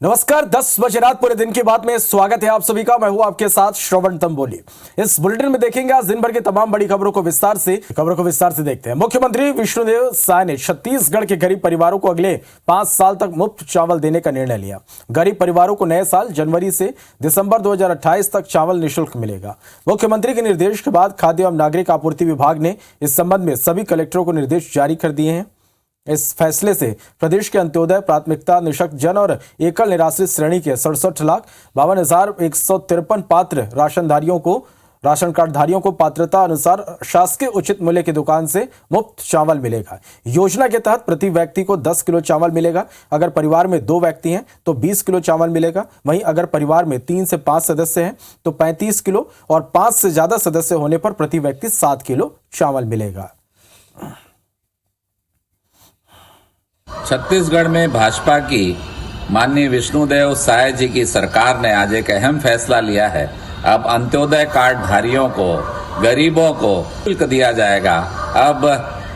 नमस्कार, 10 बजे रात पूरे दिन की बात में स्वागत है आप सभी का। मैं हूं आपके साथ श्रवण तंबोली। इस बुलेटिन में देखेंगे आज दिन भर की तमाम बड़ी खबरों को विस्तार से देखते हैं। मुख्यमंत्री विष्णुदेव साय ने छत्तीसगढ़ के गरीब परिवारों को अगले 5 साल तक मुफ्त चावल देने का निर्णय लिया। गरीब परिवारों को नए साल जनवरी से दिसंबर 2028 तक चावल निःशुल्क मिलेगा। मुख्यमंत्री के निर्देश के बाद खाद्य एवं नागरिक आपूर्ति विभाग ने इस संबंध में सभी कलेक्टरों को निर्देश जारी कर दिए हैं। इस फैसले से प्रदेश के अंत्योदय, प्राथमिकता, निःशक्त जन और एकल निराश्रित श्रेणी के 67,52,153 पात्र राशन कार्ड धारियों को पात्रता अनुसार शासकीय उचित मूल्य की दुकान से मुफ्त चावल मिलेगा। योजना के तहत प्रति व्यक्ति को 10 किलो चावल मिलेगा। अगर परिवार में 2 व्यक्ति हैं तो 20 किलो चावल मिलेगा। वहीं अगर परिवार में 3 से 5 सदस्य हैं तो 35 किलो और 5 से ज्यादा सदस्य होने पर प्रति व्यक्ति 7 किलो चावल मिलेगा। छत्तीसगढ़ में भाजपा की माननीय विष्णुदेव साय जी की सरकार ने आज एक अहम फैसला लिया है। अब अंत्योदय कार्ड धारियों को, गरीबों को शुल्क दिया जाएगा। अब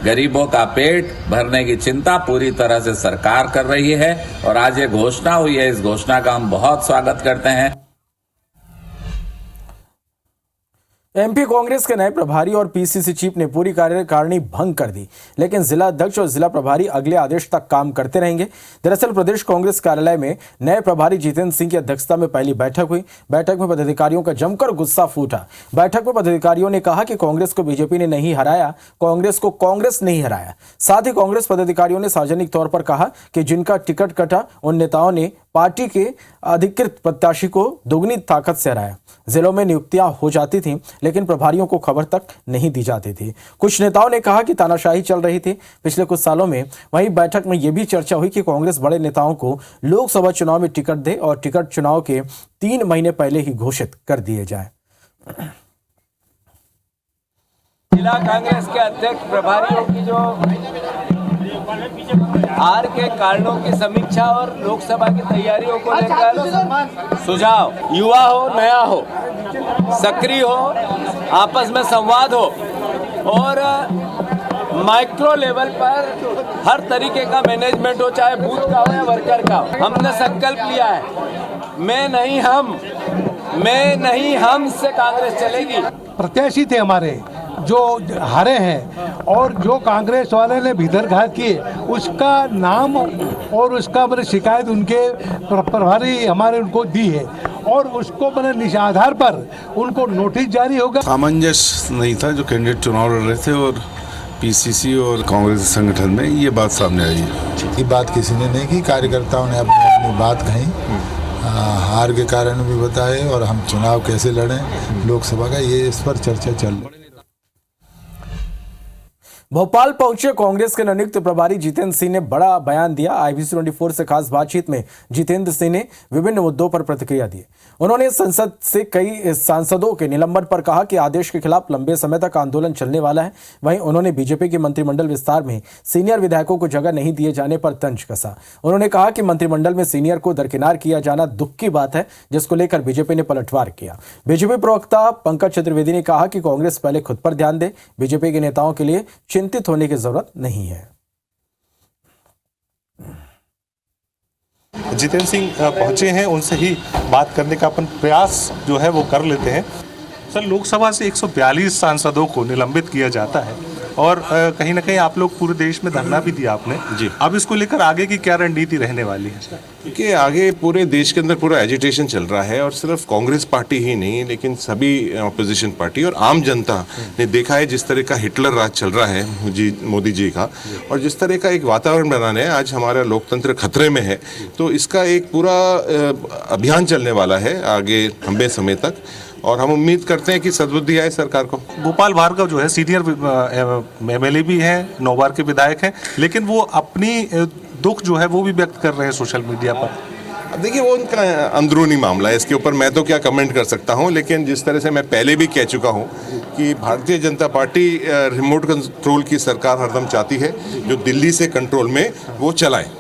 गरीबों का पेट भरने की चिंता पूरी तरह से सरकार कर रही है और आज ये घोषणा हुई है। इस घोषणा का हम बहुत स्वागत करते हैं। एमपी कांग्रेस के नए प्रभारी और पीसीसी चीफ ने पूरी कार्यकारिणी भंग कर दी, लेकिन जिला अध्यक्ष और जिला प्रभारी अगले आदेश तक काम करते रहेंगे। दरअसल प्रदेश कांग्रेस कार्यालय में नए प्रभारी जितेंद्र सिंह की अध्यक्षता में पहली बैठक हुई। बैठक में पदाधिकारियों का जमकर गुस्सा फूटा। बैठक में पदाधिकारियों ने कहा कि कांग्रेस को बीजेपी ने नहीं हराया, कांग्रेस को कांग्रेस नहीं हराया। साथ ही कांग्रेस पदाधिकारियों ने सार्वजनिक तौर पर कहा कि जिनका टिकट कटा उन नेताओं ने पार्टी के अधिकृत प्रत्याशी को दोगुनी ताकत से हराया। जिलों में नियुक्तियां हो जाती थीं, लेकिन प्रभारियों को खबर तक नहीं दी जाती थी। कुछ नेताओं ने कहा कि तानाशाही चल रही थी पिछले कुछ सालों में। वहीं बैठक में यह भी चर्चा हुई कि कांग्रेस बड़े नेताओं को लोकसभा चुनाव में टिकट दे और टिकट चुनाव के 3 महीने पहले ही घोषित कर दिए जाए। जिला कांग्रेस के अध्यक्ष प्रभारियों की जो हार के कारणों की समीक्षा और लोकसभा की तैयारियों को लेकर सुझाव, युवा हो, नया हो, सक्रिय हो, आपस में संवाद हो और माइक्रो लेवल पर हर तरीके का मैनेजमेंट हो, चाहे बूथ का हो या वर्कर का हो। हमने संकल्प लिया है, मैं नहीं हम से कांग्रेस चलेगी। प्रत्याशी थे हमारे जो हारे हैं और जो कांग्रेस वाले ने भीतर घात किए, उसका नाम और उसका मैंने शिकायत उनके प्रभारी हमारे उनको दी है और उसको मैंने आधार पर उनको नोटिस जारी होगा। सामंजस्य नहीं था जो कैंडिडेट चुनाव लड़ रहे थे और पीसीसी और कांग्रेस संगठन में ये बात सामने आई है। ये बात किसी ने नहीं की, कार्यकर्ताओं ने अपनी बात कही, हार के कारण भी बताए और हम चुनाव कैसे लड़ें लोकसभा का, ये इस पर चर्चा चल रही है। भोपाल पहुंचे कांग्रेस के नवनियुक्त प्रभारी जितेंद्र सिंह ने बड़ा बयान दिया। IBC 24 से खास बातचीत में जितेंद्र सिंह ने विभिन्न मुद्दों पर प्रतिक्रिया दी। उन्होंने संसद से कई सांसदों के निलंबन पर कहा कि आदेश के खिलाफ लंबे समय तक आंदोलन चलने वाला है। वहीं उन्होंने बीजेपी के मंत्रिमंडल विस्तार में सीनियर विधायकों को जगह नहीं दिए जाने पर तंज कसा। उन्होंने कहा कि मंत्रिमंडल में सीनियर को दरकिनार किया जाना दुख की बात है, जिसको लेकर बीजेपी ने पलटवार किया। बीजेपी प्रवक्ता पंकज चतुर्वेदी ने कहा कि कांग्रेस पहले खुद पर ध्यान दे, बीजेपी के नेताओं के लिए चिंतित होने की जरूरत नहीं है। जितेंद्र सिंह पहुंचे हैं, उनसे ही बात करने का अपन प्रयास जो है वो कर लेते हैं। सर, लोकसभा से 142 सांसदों को निलंबित किया जाता है और कहीं ना कहीं आप लोग पूरे देश में धरना भी दिया आपने जी। अब इसको लेकर आगे की क्या रणनीति रहने वाली है? क्योंकि आगे पूरे देश के अंदर पूरा एजिटेशन चल रहा है और सिर्फ कांग्रेस पार्टी ही नहीं लेकिन सभी अपोजिशन पार्टी और आम जनता ने देखा है जिस तरह का हिटलर राज चल रहा है जी मोदी जी का, और जिस तरह का एक वातावरण बनाने है, आज हमारा लोकतंत्र खतरे में है। तो इसका एक पूरा अभियान चलने वाला है आगे लंबे समय तक और हम उम्मीद करते हैं कि सद्बुद्धि आए सरकार को। गोपाल भार्गव जो है सीनियर MLA भी हैं, 9 बार के विधायक हैं, लेकिन वो अपनी दुख जो है वो भी व्यक्त कर रहे हैं सोशल मीडिया पर। देखिए, वो उनका अंदरूनी मामला है, इसके ऊपर मैं तो क्या कमेंट कर सकता हूं, लेकिन जिस तरह से मैं पहले भी कह चुका हूं कि Bharatiya Janata party remote control की सरकार हरदम चाहती है जो दिल्ली से कंट्रोल में वो चलाए।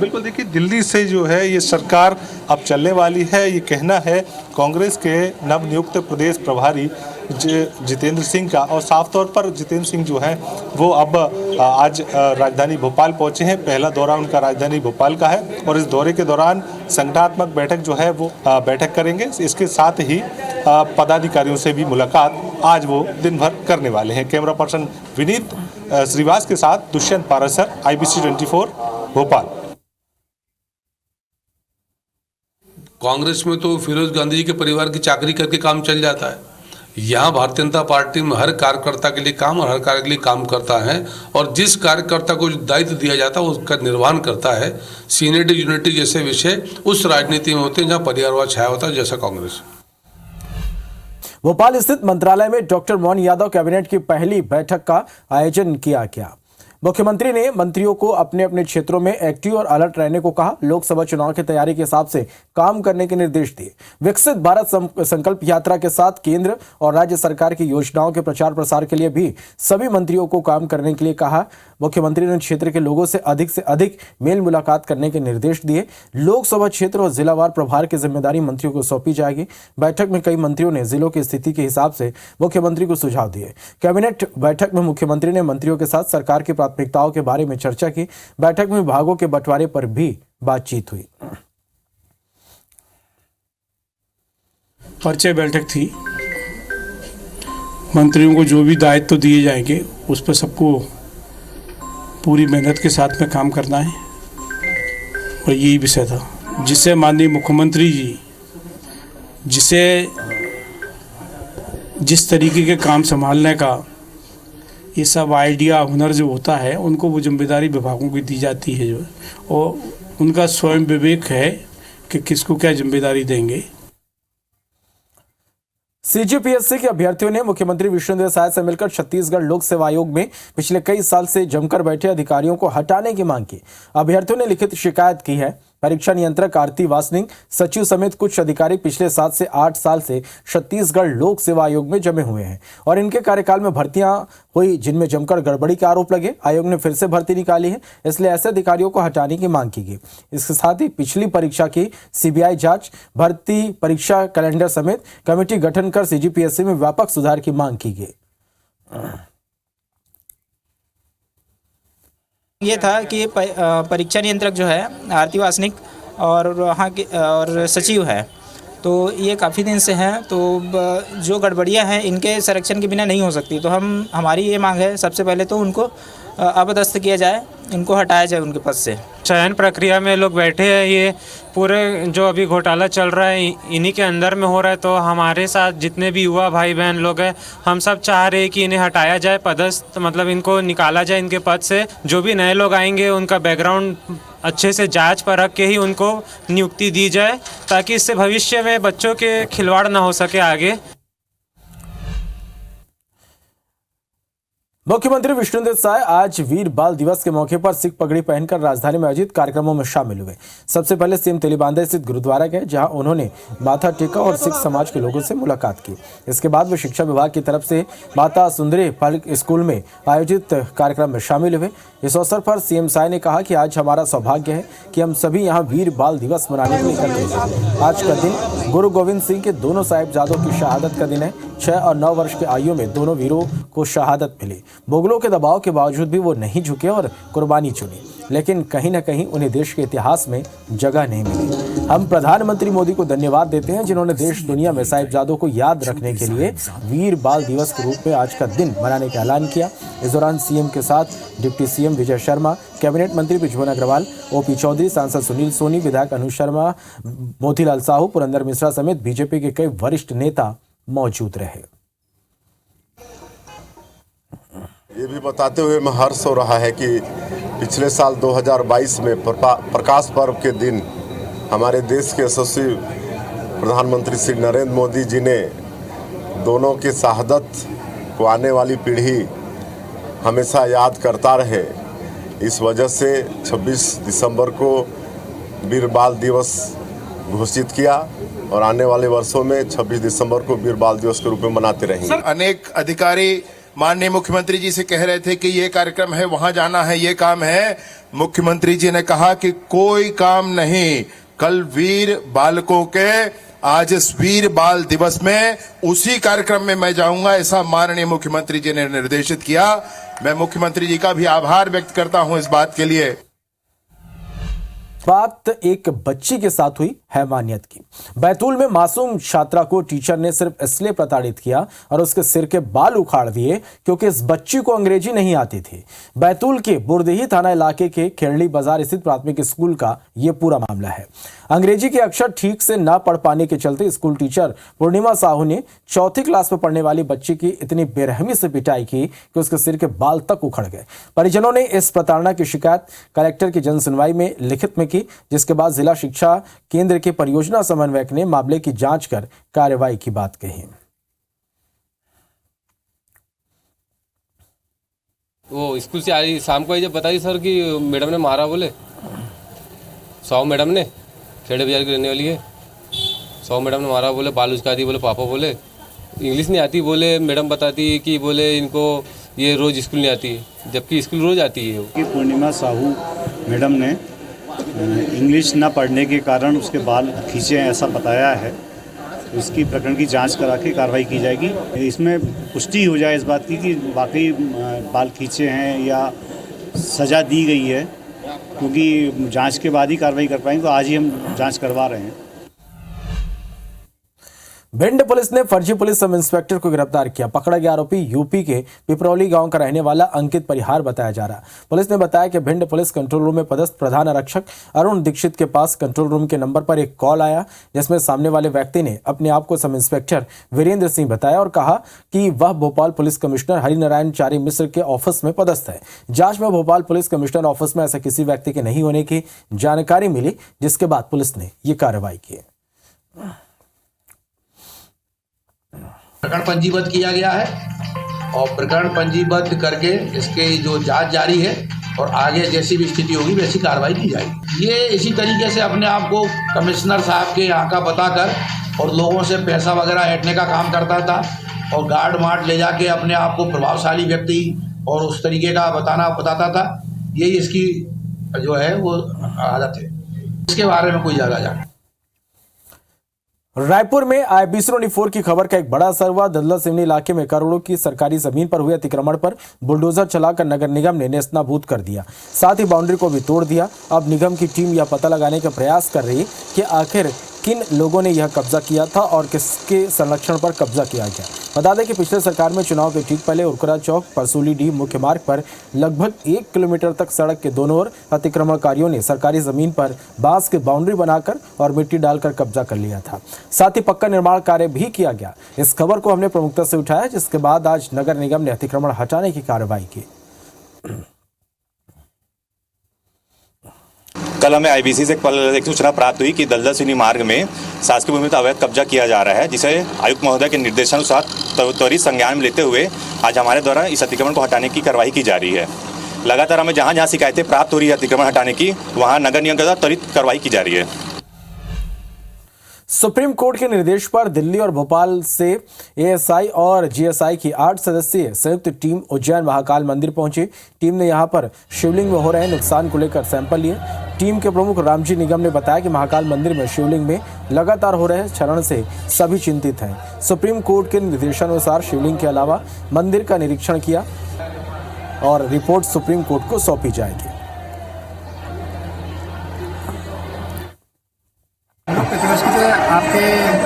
बिल्कुल, देखिए दिल्ली से जो है ये सरकार अब चलने वाली है, ये कहना है कांग्रेस के नवनियुक्त प्रदेश प्रभारी जितेंद्र सिंह का। और साफ तौर पर जितेंद्र सिंह जो है वो अब आज राजधानी भोपाल पहुंचे हैं। पहला दौरा उनका राजधानी भोपाल का है और इस दौरे के दौरान संगठनात्मक बैठक जो है वो बैठक करेंगे। इसके साथ ही पदाधिकारियों से भी मुलाकात आज वो दिन भर करने वाले हैं। कैमरा पर्सन विनीत श्रीवास के साथ दुष्यंत पारासर, IBC 24 भोपाल। कांग्रेस में तो फिरोज गांधी जी के परिवार की चाकरी करके काम चल जाता है। यहाँ भारतीय जनता पार्टी में हर कार्यकर्ता के लिए काम और हर कार्य के लिए काम करता है और जिस कार्यकर्ता को दायित्व दिया जाता है उसका निर्वहन करता है। सीनियरिटी यूनिटी जैसे विषय उस राजनीति में होते हैं जहाँ परिवारवाद छाया होता है, जैसा कांग्रेस। भोपाल स्थित मंत्रालय में डॉक्टर मोहन यादव कैबिनेट की पहली बैठक का आयोजन किया गया। मुख्यमंत्री ने मंत्रियों को अपने अपने क्षेत्रों में एक्टिव और अलर्ट रहने को कहा। लोकसभा चुनाव की तैयारी के हिसाब से काम करने के निर्देश दिए। विकसित भारत संकल्प यात्रा के साथ केंद्र और राज्य सरकार की योजनाओं के प्रचार प्रसार के लिए भी सभी मंत्रियों को काम करने के लिए कहा। मुख्यमंत्री ने क्षेत्र के लोगों से अधिक मेल मुलाकात करने के निर्देश दिए। लोकसभा क्षेत्र और जिलावार प्रभार की जिम्मेदारी मंत्रियों को सौंपी जाएगी। बैठक में कई मंत्रियों ने जिलों की स्थिति के हिसाब से मुख्यमंत्री को सुझाव दिए। कैबिनेट बैठक में मुख्यमंत्री ने मंत्रियों के साथ सरकार की प्राथमिकताओं के बारे में चर्चा की। बैठक में विभागों के बंटवारे पर भी बातचीत हुई। परिचय बैठक थी। मंत्रियों को जो भी दायित्व दिए जाएंगे उस पर सबको पूरी मेहनत के साथ में काम करना है और यही विषय था जिससे माननीय मुख्यमंत्री जी जिस तरीके के काम संभालने का ये सब आइडिया हुनर जो होता है उनको वो जिम्मेदारी विभागों की दी जाती है जो और उनका स्वयं विवेक है कि किसको क्या जिम्मेदारी देंगे। सीजीपीएससी के अभ्यर्थियों ने मुख्यमंत्री विष्णुदेव साय से मिलकर छत्तीसगढ़ लोक सेवा आयोग में पिछले कई साल से जमकर बैठे अधिकारियों को हटाने की मांग की। अभ्यर्थियों ने लिखित शिकायत की है। परीक्षा नियंत्रक आरती वासनिक, सचिव समेत कुछ अधिकारी पिछले 7 से 8 साल से छत्तीसगढ़ लोक सेवा आयोग में जमे हुए हैं और इनके कार्यकाल में भर्तियां हुई जिनमें जमकर गड़बड़ी के आरोप लगे। आयोग ने फिर से भर्ती निकाली है, इसलिए ऐसे अधिकारियों को हटाने की मांग की गई। इसके साथ ही पिछली परीक्षा की सीबीआई जांच, भर्ती परीक्षा कैलेंडर समेत कमेटी गठन कर सीजीपीएससी में व्यापक सुधार की मांग की गई। ये था कि परीक्षा नियंत्रक जो है आरती वासनिक और वहाँ के और सचिव है, तो ये काफ़ी दिन से हैं, तो जो गड़बड़ियाँ हैं इनके संरक्षण के बिना नहीं हो सकती। तो हमारी ये मांग है सबसे पहले तो उनको अपदस्थ किया जाए, इनको हटाया जाए उनके पद से। चयन प्रक्रिया में लोग बैठे हैं, ये पूरे जो अभी घोटाला चल रहा है इन्हीं के अंदर में हो रहा है। तो हमारे साथ जितने भी युवा भाई बहन लोग हैं हम सब चाह रहे हैं कि इन्हें हटाया जाए पदस्थ, मतलब इनको निकाला जाए इनके पद से। जो भी नए लोग आएंगे उनका बैकग्राउंड अच्छे से जांच परख के ही उनको नियुक्ति दी जाए ताकि इससे भविष्य में बच्चों के खिलवाड़ ना हो सके आगे। मुख्यमंत्री विष्णुदेव साय आज वीर बाल दिवस के मौके पर सिख पगड़ी पहनकर राजधानी में आयोजित कार्यक्रमों में शामिल हुए। सबसे पहले सीएम तेलीबांधा स्थित गुरुद्वारा गए, जहां उन्होंने माथा टेका और सिख समाज के लोगों से मुलाकात की। इसके बाद वे शिक्षा विभाग की तरफ से माता सुंदरी पब्लिक स्कूल में आयोजित कार्यक्रम में शामिल हुए। इस अवसर पर सीएम साय ने कहा कि आज हमारा सौभाग्य है कि हम सभी यहाँ वीर बाल दिवस मनाने के लिए एकत्रित हैं। आज का दिन गुरु गोविंद सिंह के दोनों साहिबजादों की शहादत का दिन है। 6 और 9 वर्ष की आयु में दोनों वीरों को शहादत मिली। मुगलों के दबाव के बावजूद भी वो नहीं झुके और कुर्बानी चुनी, लेकिन कहीं न कहीं उन्हें देश के इतिहास में जगह नहीं मिली। हम प्रधानमंत्री मोदी को धन्यवाद देते हैं जिन्होंने देश दुनिया में साहिबजादों को याद रखने के लिए वीर बाल दिवस के रूप में आज का दिन मनाने का ऐलान किया। इस दौरान सीएम के साथ deputy CM Vijay Sharma, cabinet मंत्री बृजमोहन अग्रवाल, ओपी चौधरी, सांसद सुनील सोनी, विधायक अनु शर्मा, मोतीलाल साहू, पुरंदर मिश्रा समेत बीजेपी के कई वरिष्ठ नेता मौजूद रहे। ये भी बताते हुए मैं हर्ष हो रहा है कि पिछले साल 2022 में प्रकाश पर्व के दिन हमारे देश के यशस्वी प्रधानमंत्री श्री नरेंद्र मोदी जी ने दोनों की शहादत को आने वाली पीढ़ी हमेशा याद करता रहे। इस वजह से 26 दिसंबर को वीर बाल दिवस घोषित किया और आने वाले वर्षों में 26 दिसंबर को वीर बाल दिवस के रूप में मनाते रहेंगे। अनेक अधिकारी माननीय मुख्यमंत्री जी से कह रहे थे कि ये कार्यक्रम है, वहाँ जाना है, ये काम है। मुख्यमंत्री जी ने कहा कि कोई काम नहीं, कल वीर बालकों के आज इस वीर बाल दिवस में उसी कार्यक्रम में मैं जाऊंगा, ऐसा माननीय मुख्यमंत्री जी ने निर्देशित किया। मैं मुख्यमंत्री जी का भी आभार व्यक्त करता हूं इस बात के लिए। बात एक बच्ची के साथ हुई हैवानियत की। बैतूल में मासूम छात्रा को टीचर ने सिर्फ इसलिए प्रताड़ित किया और उसके सिर के बाल उखाड़ दिए क्योंकि इस बच्ची को अंग्रेजी नहीं आती थी। बैतूल के बुरदेही थाना इलाके के खेरड़ी बाजार स्थित प्राथमिक स्कूल का यह पूरा मामला है। अंग्रेजी के अक्षर ठीक से न पढ़ पाने के चलते स्कूल टीचर पूर्णिमा साहू ने चौथी क्लास में पढ़ने वाली बच्ची की इतनी बेरहमी से पिटाई की कि उसके सिर के बाल तक उखड़ गए। परिजनों ने इस प्रताड़ना की शिकायत कलेक्टर की जनसुनवाई में लिखित में की, जिसके बाद जिला शिक्षा केंद्र के परियोजना समन्वयक ने मामले की जांच कर कार्रवाई की बात कही। वो स्कूल से आई शाम को जब बताई सर कि मैडम ने मारा, बोले 100 मैडम ने, खेड़े बाजार की रहने वाली है, 100 मैडम ने मारा, बोले बाल उचका दी, बोले पापा, बोले इंग्लिश नहीं आती, बोले मैडम बताती है कि बोले इनको ये रोज स्कूल नहीं आती है, जबकि स्कूल रोज आती है। कि पूर्णिमा साहू मैडम ने इंग्लिश न पढ़ने के कारण उसके बाल खींचे हैं ऐसा बताया है। तो इसकी प्रकरण की जांच करा के कार्रवाई की जाएगी। इसमें पुष्टि हो जाए इस बात की कि वाकई बाल खींचे हैं या सज़ा दी गई है, क्योंकि जांच के बाद ही कार्रवाई कर पाएंगे। तो आज ही हम जांच करवा रहे हैं। भिंड पुलिस ने फर्जी पुलिस सब इंस्पेक्टर को गिरफ्तार किया। पकड़ा गया आरोपी यूपी के पिपरौली गांव का रहने वाला अंकित परिहार बताया जा रहा। पुलिस ने बताया कि भिंड पुलिस कंट्रोल रूम में पदस्थ प्रधान आरक्षक अरुण दीक्षित के पास कंट्रोल रूम के नंबर पर एक कॉल आया, जिसमें सामने वाले व्यक्ति ने अपने आप को सब इंस्पेक्टर वीरेंद्र सिंह बताया और कहा कि वह भोपाल पुलिस कमिश्नर हरिनारायण चारी मिश्र के ऑफिस में पदस्थ है। जांच में भोपाल पुलिस कमिश्नर ऑफिस में ऐसे किसी व्यक्ति के नहीं होने की जानकारी मिली, जिसके बाद पुलिस ने ये कार्रवाई की। प्रकरण पंजीबद्ध किया गया है और प्रकरण पंजीबद्ध करके इसके जो जांच जारी है और आगे जैसी भी स्थिति होगी वैसी कार्रवाई की जाएगी। ये इसी तरीके से अपने आप को कमिश्नर साहब के यहाँ का बताकर और लोगों से पैसा वगैरह ऐंठने का काम करता था और गार्ड मार्ट ले जाके अपने आप को प्रभावशाली व्यक्ति और उस तरीके का बताता था। यही इसकी जो है वो आदत है। इसके बारे में कोई ज़्यादा जाने। रायपुर में IBC-94 की खबर का एक बड़ा असर हुआ। ददला सिवनी इलाके में करोड़ों की सरकारी जमीन पर हुए अतिक्रमण पर बुलडोजर चलाकर नगर निगम ने नेस्तनाबूद कर दिया, साथ ही बाउंड्री को भी तोड़ दिया। अब निगम की टीम यह पता लगाने का प्रयास कर रही कि आखिर किन लोगों ने यह कब्जा किया था और किसके संरक्षण पर कब्जा किया गया। बता दें कि पिछले सरकार में चुनाव के ठीक पहले उरकरा चौक परसूली डी मुख्य मार्ग पर लगभग 1 किलोमीटर तक सड़क के दोनों ओर अतिक्रमणकारियों ने सरकारी जमीन पर बांस की बाउंड्री बनाकर और मिट्टी डालकर कब्जा कर लिया था। साथ ही पक्का निर्माण कार्य भी किया गया। इस खबर को हमने प्रमुखता से उठाया, जिसके बाद आज नगर निगम ने अतिक्रमण हटाने की कार्रवाई की। कल हमें IBC से एक सूचना प्राप्त हुई कि दलदल सिवनी मार्ग में शासकीय भूमि पर अवैध कब्जा किया जा रहा है, जिसे आयुक्त महोदय के निर्देशानुसार त्वरित संज्ञान में लेते हुए आज हमारे द्वारा इस अतिक्रमण को हटाने की कार्रवाई की जा रही है। लगातार हमें जहां जहां शिकायतें प्राप्त हो रही है अतिक्रमण हटाने की, वहां नगर निगम के द्वारा त्वरित कार्रवाई की जा रही है। सुप्रीम कोर्ट के निर्देश पर दिल्ली और भोपाल से ASI और GSI की 8 सदस्यीय संयुक्त टीम उज्जैन महाकाल मंदिर पहुंची। टीम ने यहां पर शिवलिंग में हो रहे नुकसान को लेकर सैंपल लिए। टीम के प्रमुख रामजी निगम ने बताया कि महाकाल मंदिर में शिवलिंग में लगातार हो रहे क्षरण से सभी चिंतित हैं। सुप्रीम कोर्ट के निर्देशानुसार शिवलिंग के अलावा मंदिर का निरीक्षण किया और रिपोर्ट सुप्रीम कोर्ट को सौंपी जाएगी। आपके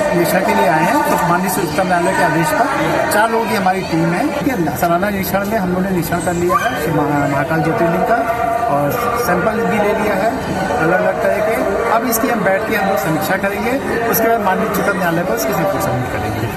निरीक्षण के लिए आए हैं, तो माननीय उच्चतम न्यायालय के आदेश पर 4 लोगों की हमारी टीम है। सालाना निरीक्षण में हम लोगों ने निरीक्षण कर लिया है महाकाल ज्योतिर्लिंग का और सैंपल भी ले लिया है अलग अलग तरह के। अब इसकी हम बैठ के हम लोग समीक्षा करेंगे, उसके बाद माननीय उच्चतम न्यायालय पर इसकी रिपोर्ट सबमिट करेंगे।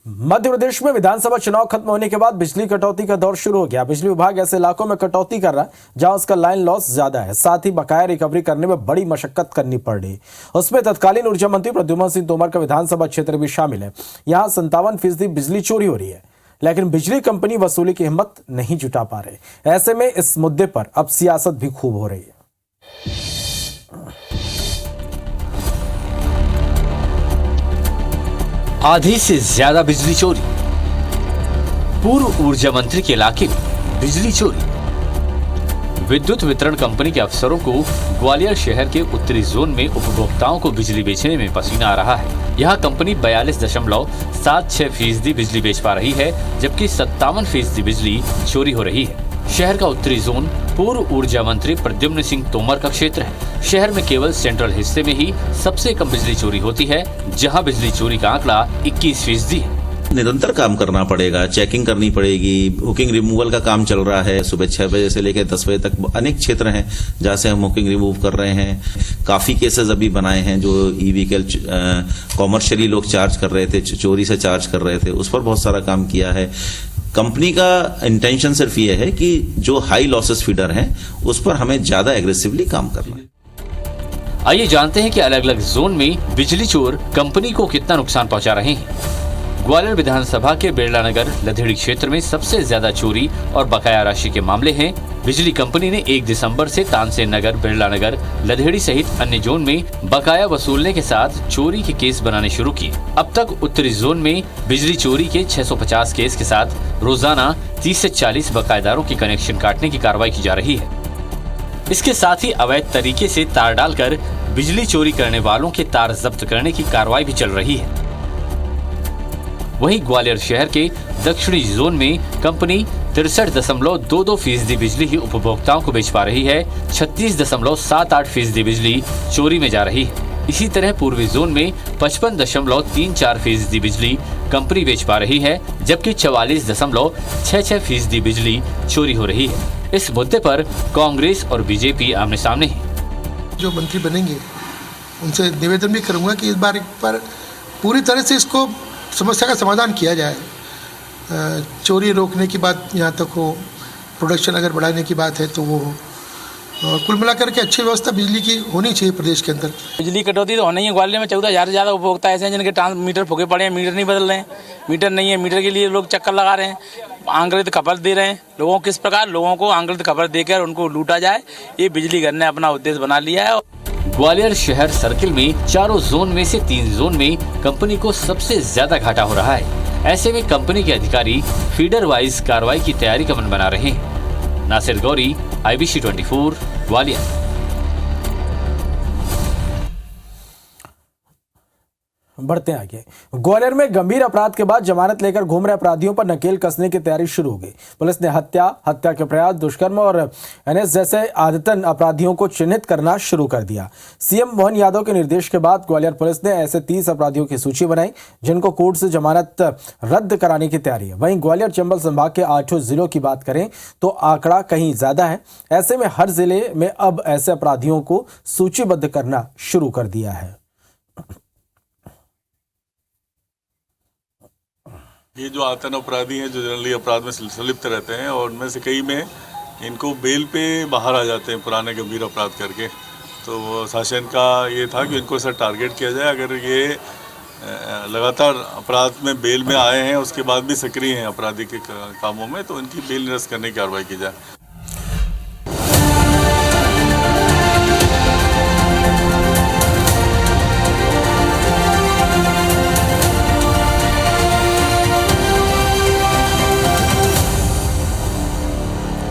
मध्य प्रदेश में विधानसभा चुनाव खत्म होने के बाद बिजली कटौती का दौर शुरू हो गया। बिजली विभाग ऐसे इलाकों में कटौती कर रहा है जहां उसका लाइन लॉस ज्यादा है, साथ ही बकाया रिकवरी करने में बड़ी मशक्कत करनी पड़ रही। उसमें तत्कालीन ऊर्जा मंत्री प्रद्युम्न सिंह तोमर का विधानसभा क्षेत्र भी शामिल है। यहां 57% बिजली चोरी हो रही है, लेकिन बिजली कंपनी वसूली की हिम्मत नहीं जुटा पा रहे। ऐसे में इस मुद्दे पर अब सियासत भी खूब हो रही है। आधी से ज्यादा बिजली चोरी। पूर्व ऊर्जा मंत्री के इलाके में बिजली चोरी। विद्युत वितरण कंपनी के अफसरों को ग्वालियर शहर के उत्तरी जोन में उपभोक्ताओं को बिजली बेचने में पसीना आ रहा है। यहाँ कंपनी 42.76% बिजली बेच पा रही है, जबकि 57% बिजली चोरी हो रही है। शहर का उत्तरी जोन पूर्व ऊर्जा मंत्री प्रद्युम्न सिंह तोमर का क्षेत्र है। शहर में केवल सेंट्रल हिस्से में ही सबसे कम बिजली चोरी होती है, जहां बिजली चोरी का आंकड़ा 21% है। निरंतर काम करना पड़ेगा, चेकिंग करनी पड़ेगी। हुकिंग रिमूवल का काम चल रहा है। सुबह 6 बजे से लेकर 10 बजे तक अनेक क्षेत्र हैं जहां से हम हुकिंग रिमूव कर रहे हैं। काफी केसेस अभी बनाए हैं जो ई व्हीकल कॉमर्शियली लोग चार्ज कर रहे थे, चोरी से चार्ज कर रहे थे, उस पर बहुत सारा काम किया है। कंपनी का इंटेंशन सिर्फ ये है कि जो हाई लॉसेस फीडर हैं उस पर हमें ज्यादा एग्रेसिवली काम करना है। आइए जानते हैं कि अलग अलग जोन में बिजली चोर कंपनी को कितना नुकसान पहुंचा रहे हैं। ग्वालियर विधानसभा के बिरला नगर लधेड़ी क्षेत्र में सबसे ज्यादा चोरी और बकाया राशि के मामले हैं। बिजली कंपनी ने 1 दिसंबर से तानसेन नगर, बिरला नगर, लधेड़ी सहित अन्य जोन में बकाया वसूलने के साथ चोरी के केस बनाने शुरू किए। अब तक उत्तरी जोन में बिजली चोरी के 650 केस के साथ रोजाना 30 से 40 बकायेदारों की कनेक्शन काटने की कार्रवाई की जा रही है। इसके साथ ही अवैध तरीके से तार डालकर बिजली चोरी करने वालों के तार जब्त करने की कार्रवाई भी चल रही है। वहीं ग्वालियर शहर के दक्षिणी जोन में कंपनी 63.22% बिजली ही उपभोक्ताओं को बेच पा रही है। 36.78% बिजली चोरी में जा रही है। इसी तरह पूर्वी जोन में 55.34% बिजली कंपनी बेच पा रही है, जबकि 44.66% बिजली चोरी हो रही है। इस मुद्दे पर कांग्रेस और बीजेपी आमने सामने है। जो मंत्री बनेंगे उनसे निवेदन भी करूंगा कि इस बार पर पूरी तरह से इसको समस्या का समाधान किया जाए। चोरी रोकने की बात यहाँ तक हो, प्रोडक्शन अगर बढ़ाने की बात है तो वो हो, और कुल मिलाकर के अच्छी व्यवस्था बिजली की होनी चाहिए प्रदेश के अंदर। बिजली कटौती तो होनी है। ग्वालियर में 14,000 से ज़्यादा उपभोक्ता ऐसे हैं जिनके ट्रांसमीटर फूके पड़े हैं, मीटर नहीं बदल रहे हैं। मीटर नहीं है, मीटर के लिए लोग चक्कर लगा रहे हैं, आंकड़ित खपत दे रहे हैं। लोगों किस प्रकार लोगों को आंकड़ित खपत देकर उनको लूटा जाए, ये बिजली घर ने अपना उद्देश्य बना लिया है। ग्वालियर शहर सर्किल में चारों जोन में से 3 जोन में कंपनी को सबसे ज्यादा घाटा हो रहा है। ऐसे में कंपनी के अधिकारी फीडर वाइज कार्रवाई की तैयारी का मन बना रहे हैं। नासिर गौरी, IBC 24, ग्वालियर। बढ़ते हैं आगे। ग्वालियर में गंभीर अपराध के बाद जमानत लेकर घूम रहे अपराधियों पर नकेल कसने की तैयारी शुरू हो गई। पुलिस ने हत्या के प्रयास, दुष्कर्म और NS जैसे आदतन अपराधियों को चिन्हित करना शुरू कर दिया। CM मोहन यादव के निर्देश के बाद ग्वालियर पुलिस ने ऐसे 30 अपराधियों की सूची बनाई जिनको कोर्ट से जमानत रद्द कराने की तैयारी है। वहीं ग्वालियर चंबल संभाग के 8 जिलों की बात करें तो आंकड़ा कहीं ज्यादा है। ऐसे में हर जिले में अब ऐसे अपराधियों को सूचीबद्ध करना शुरू कर दिया है। ये जो आतंक अपराधी हैं जो जनरली अपराध में संलिप्त रहते हैं और उनमें से कई में इनको बेल पे बाहर आ जाते हैं पुराने गंभीर अपराध करके। तो शासन का ये था कि इनको ऐसा टारगेट किया जाए, अगर ये लगातार अपराध में बेल में आए हैं उसके बाद भी सक्रिय हैं आपराधिक कामों में तो इनकी बेल निरस्त करने की कार्रवाई की जाए।